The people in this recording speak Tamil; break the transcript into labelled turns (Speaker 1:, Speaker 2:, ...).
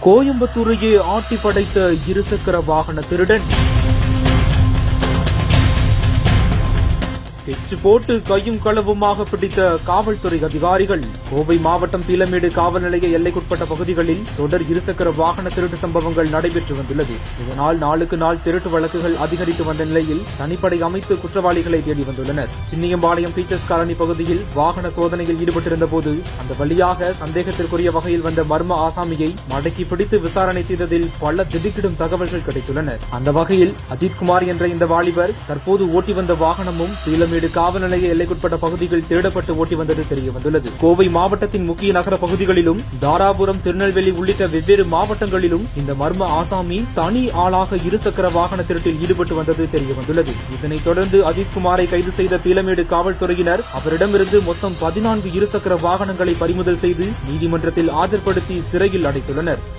Speaker 1: கோயம்புத்தூரையே ஆட்டி படைத்த இருசக்கர வாகன திருடன். ஸ்கெட்ச் போட்டு கையும் களவுமாக பிடித்த காவல்துறை அதிகாரிகள். கோவை மாவட்டம் பீளமேடு காவல் நிலைய எல்லைக்குட்பட்ட பகுதிகளில் தொடர் இருசக்கர வாகன திருட்டு சம்பவங்கள் நடைபெற்று வந்துள்ளது. இதனால் நாளுக்கு நாள் திருட்டு வழக்குகள் அதிகரித்து வந்த நிலையில் தனிப்படை அமைத்து குற்றவாளிகளை தேடி வந்துள்ளனர். சின்னியம்பாளையம் டீச்சர்ஸ் காலனி பகுதியில் வாகன சோதனையில் ஈடுபட்டிருந்த போது அந்த வழியாக சந்தேகத்திற்குரிய வகையில் வந்த மர்ம ஆசாமியை மடக்கி பிடித்து விசாரணை செய்ததில் பல திடுக்கிடும் தகவல்கள் கிடைத்துள்ளன. அந்த வகையில் அஜித்குமார் என்ற இந்த வாலிபர் தற்போது ஓட்டி வந்த வாகனமும் பீளமேடு காவல் நிலைய எல்லைக்குட்பட்ட பகுதிகள் தேடப்பட்டு ஓட்டி வந்தது தெரியவந்துள்ளது. கோவை மாவட்டத்தின் முக்கிய நகர பகுதிகளிலும் தாராபுரம், திருநெல்வேலி உள்ளிட்ட வெவ்வேறு மாவட்டங்களிலும் இந்த மர்ம ஆசாமி தனி ஆளாக இருசக்கர வாகன திருட்டில் ஈடுபட்டு வந்தது தெரியவந்துள்ளது. இதனைத் தொடர்ந்து அஜித்குமாரை கைது செய்த பீளமேடு காவல்துறையினர் அவரிடமிருந்து மொத்தம் 14 இருசக்கர வாகனங்களை பறிமுதல் செய்து நீதிமன்றத்தில் ஆஜர்படுத்தி சிறையில் அடைத்துள்ளனர்.